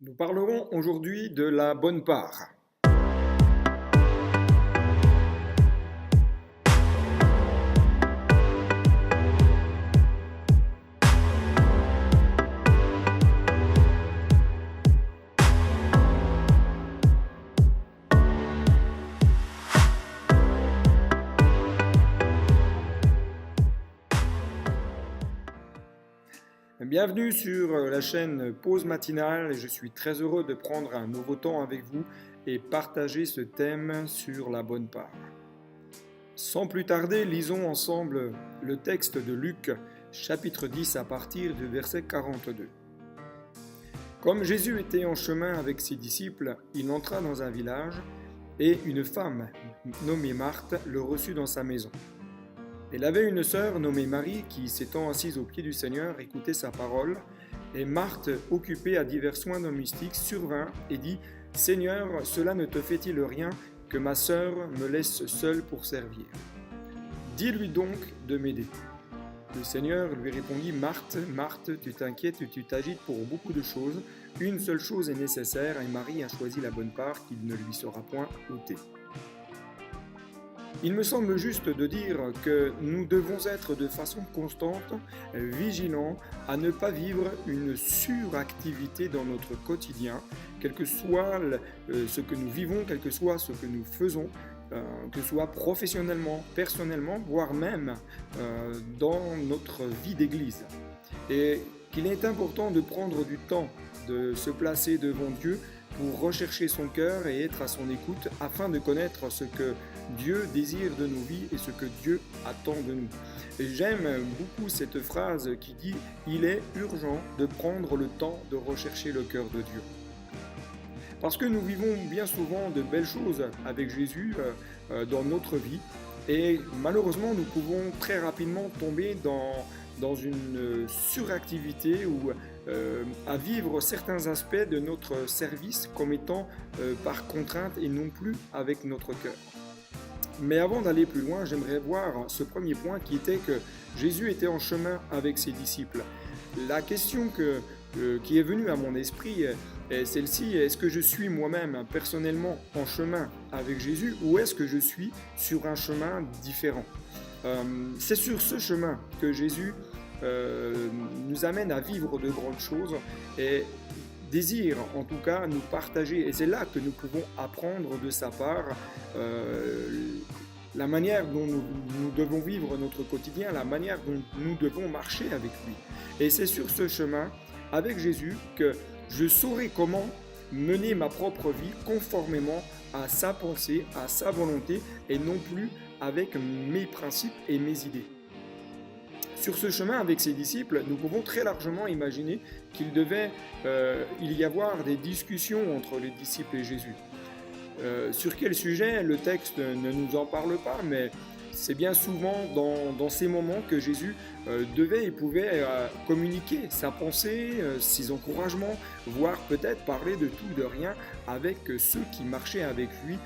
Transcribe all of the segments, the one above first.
Nous parlerons aujourd'hui de la bonne part. Bienvenue sur la chaîne Pause Matinale et je suis très heureux de prendre un nouveau temps avec vous et partager ce thème sur la bonne part. Sans plus tarder, lisons ensemble le texte de Luc, chapitre 10 à partir du verset 42. Comme Jésus était en chemin avec ses disciples, il entra dans un village et une femme nommée Marthe le reçut dans sa maison. Elle avait une sœur nommée Marie qui, s'étant assise aux pieds du Seigneur, écoutait sa parole. Et Marthe, occupée à divers soins domestiques, survint et dit « Seigneur, cela ne te fait-il rien que ma sœur me laisse seule pour servir? Dis-lui donc de m'aider. » Le Seigneur lui répondit « Marthe, Marthe, tu t'inquiètes et tu t'agites pour beaucoup de choses. Une seule chose est nécessaire et Marie a choisi la bonne part qui ne lui sera point ôtée. » Il me semble juste de dire que nous devons être de façon constante vigilants à ne pas vivre une suractivité dans notre quotidien, quel que soit ce que nous vivons, quel que soit ce que nous faisons, que ce soit professionnellement, personnellement, voire même dans notre vie d'église. Et qu'il est important de prendre du temps, de se placer devant Dieu pour rechercher son cœur et être à son écoute afin de connaître ce que Dieu désire de nos vies et ce que Dieu attend de nous. Et j'aime beaucoup cette phrase qui dit « Il est urgent de prendre le temps de rechercher le cœur de Dieu ». Parce que nous vivons bien souvent de belles choses avec Jésus dans notre vie et malheureusement nous pouvons très rapidement tomber dans une suractivité ou à vivre certains aspects de notre service comme étant par contrainte et non plus avec notre cœur. Mais avant d'aller plus loin, j'aimerais voir ce premier point qui était que Jésus était en chemin avec ses disciples. La question qui est venue à mon esprit est celle-ci: est-ce que je suis moi-même personnellement en chemin avec Jésus ou est-ce que je suis sur un chemin différent? C'est sur ce chemin que Jésus nous amène à vivre de grandes choses et désire en tout cas nous partager, et c'est là que nous pouvons apprendre de sa part la manière dont nous devons vivre notre quotidien, la manière dont nous devons marcher avec lui. Et c'est sur ce chemin avec Jésus que je saurai comment mener ma propre vie conformément à sa pensée, à sa volonté et non plus avec mes principes et mes idées. Sur ce chemin avec ses disciples, nous pouvons très largement imaginer qu'il devait y avoir des discussions entre les disciples et Jésus. Sur quel sujet? Le texte ne nous en parle pas, mais c'est bien souvent dans ces moments que Jésus devait et pouvait communiquer sa pensée, ses encouragements, voire peut-être parler de tout, de rien avec ceux qui marchaient avec lui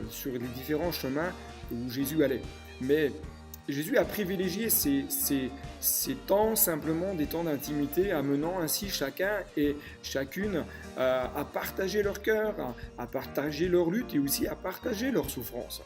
sur les différents chemins où Jésus allait. Mais Jésus a privilégié ces temps, simplement des temps d'intimité, amenant ainsi chacun et chacune à partager leur cœur, à partager leur lutte et aussi à partager leur souffrance.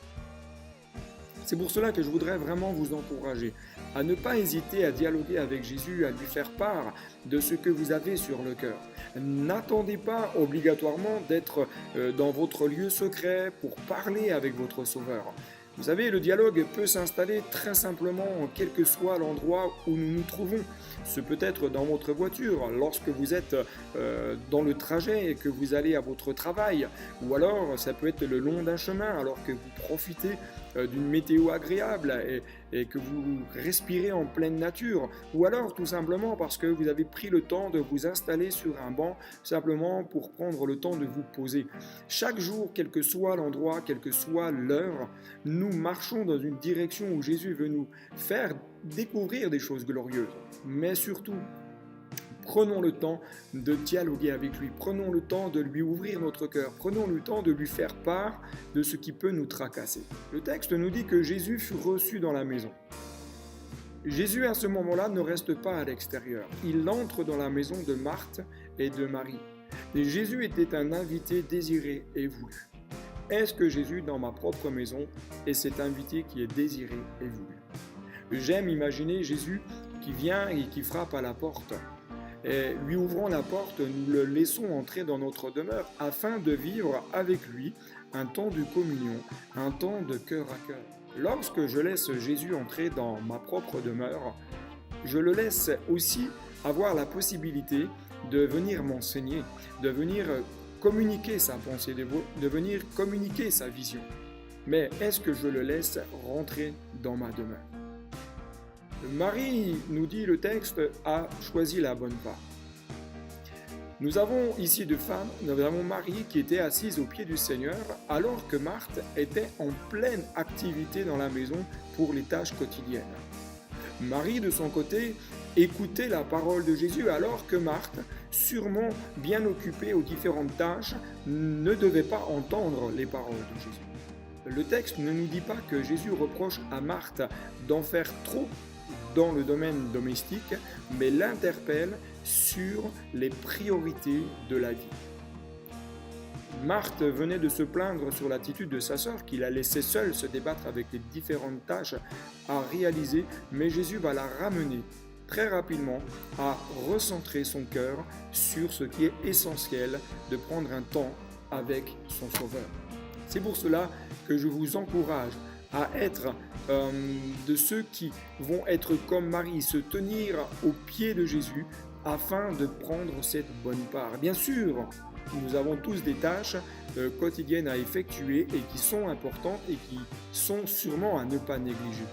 C'est pour cela que je voudrais vraiment vous encourager à ne pas hésiter à dialoguer avec Jésus, à lui faire part de ce que vous avez sur le cœur. N'attendez pas obligatoirement d'être dans votre lieu secret pour parler avec votre Sauveur. Vous savez, le dialogue peut s'installer très simplement, quel que soit l'endroit où nous nous trouvons. Ce peut être dans votre voiture, lorsque vous êtes dans le trajet et que vous allez à votre travail. Ou alors, ça peut être le long d'un chemin, alors que vous profitez d'une météo agréable et que vous respirez en pleine nature. Ou alors, tout simplement parce que vous avez pris le temps de vous installer sur un banc, simplement pour prendre le temps de vous poser. Chaque jour, quel que soit l'endroit, quelle que soit l'heure, nous marchons dans une direction où Jésus veut nous faire découvrir des choses glorieuses. Mais surtout, prenons le temps de dialoguer avec lui, prenons le temps de lui ouvrir notre cœur, prenons le temps de lui faire part de ce qui peut nous tracasser. Le texte nous dit que Jésus fut reçu dans la maison. Jésus à ce moment-là ne reste pas à l'extérieur, il entre dans la maison de Marthe et de Marie. Et Jésus était un invité désiré et voulu. Est-ce que Jésus, dans ma propre maison, est cet invité qui est désiré et voulu? J'aime imaginer Jésus qui vient et qui frappe à la porte. Et lui ouvrant la porte, nous le laissons entrer dans notre demeure afin de vivre avec lui un temps de communion, un temps de cœur à cœur. Lorsque je laisse Jésus entrer dans ma propre demeure, je le laisse aussi avoir la possibilité de venir m'enseigner, de venir communiquer sa pensée, de venir communiquer sa vision. Mais est-ce que je le laisse rentrer dans ma demeure? Marie, nous dit le texte, a choisi la bonne part. Nous avons ici deux femmes, nous avons Marie qui était assise aux pieds du Seigneur alors que Marthe était en pleine activité dans la maison pour les tâches quotidiennes. Marie, de son côté, écoutait la parole de Jésus alors que Marthe, sûrement bien occupée aux différentes tâches, ne devait pas entendre les paroles de Jésus. Le texte ne nous dit pas que Jésus reproche à Marthe d'en faire trop dans le domaine domestique, mais l'interpelle sur les priorités de la vie. Marthe venait de se plaindre sur l'attitude de sa sœur qui la laissait seule se débattre avec les différentes tâches à réaliser, mais Jésus va la ramener très rapidement à recentrer son cœur sur ce qui est essentiel, de prendre un temps avec son Sauveur. C'est pour cela que je vous encourage à être de ceux qui vont être comme Marie, se tenir aux pieds de Jésus afin de prendre cette bonne part. Bien sûr, nous avons tous des tâches quotidiennes à effectuer et qui sont importantes et qui sont sûrement à ne pas négliger.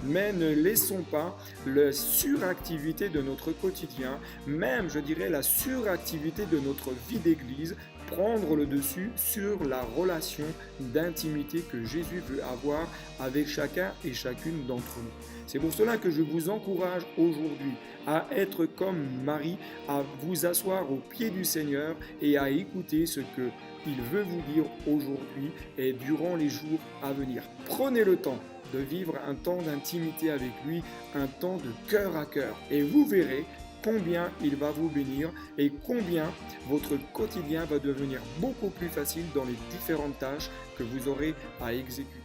Mais ne laissons pas la suractivité de notre quotidien, même je dirais la suractivité de notre vie d'église, prendre le dessus sur la relation d'intimité que Jésus veut avoir avec chacun et chacune d'entre nous. C'est pour cela que je vous encourage aujourd'hui à être comme Marie, à vous asseoir aux pieds du Seigneur et à écouter ce qu'il veut vous dire aujourd'hui et durant les jours à venir. Prenez le temps de vivre un temps d'intimité avec lui, un temps de cœur à cœur. Et vous verrez combien il va vous bénir et combien votre quotidien va devenir beaucoup plus facile dans les différentes tâches que vous aurez à exécuter.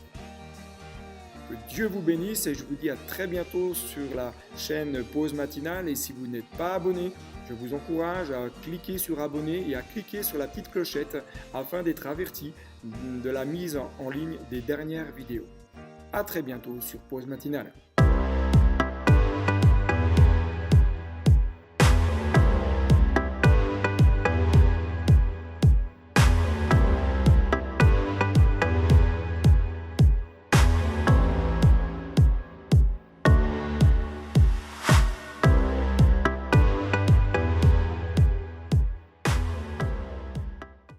Que Dieu vous bénisse et je vous dis à très bientôt sur la chaîne Pause Matinale. Et si vous n'êtes pas abonné, je vous encourage à cliquer sur abonner et à cliquer sur la petite clochette afin d'être averti de la mise en ligne des dernières vidéos. À très bientôt sur Pause Matinale.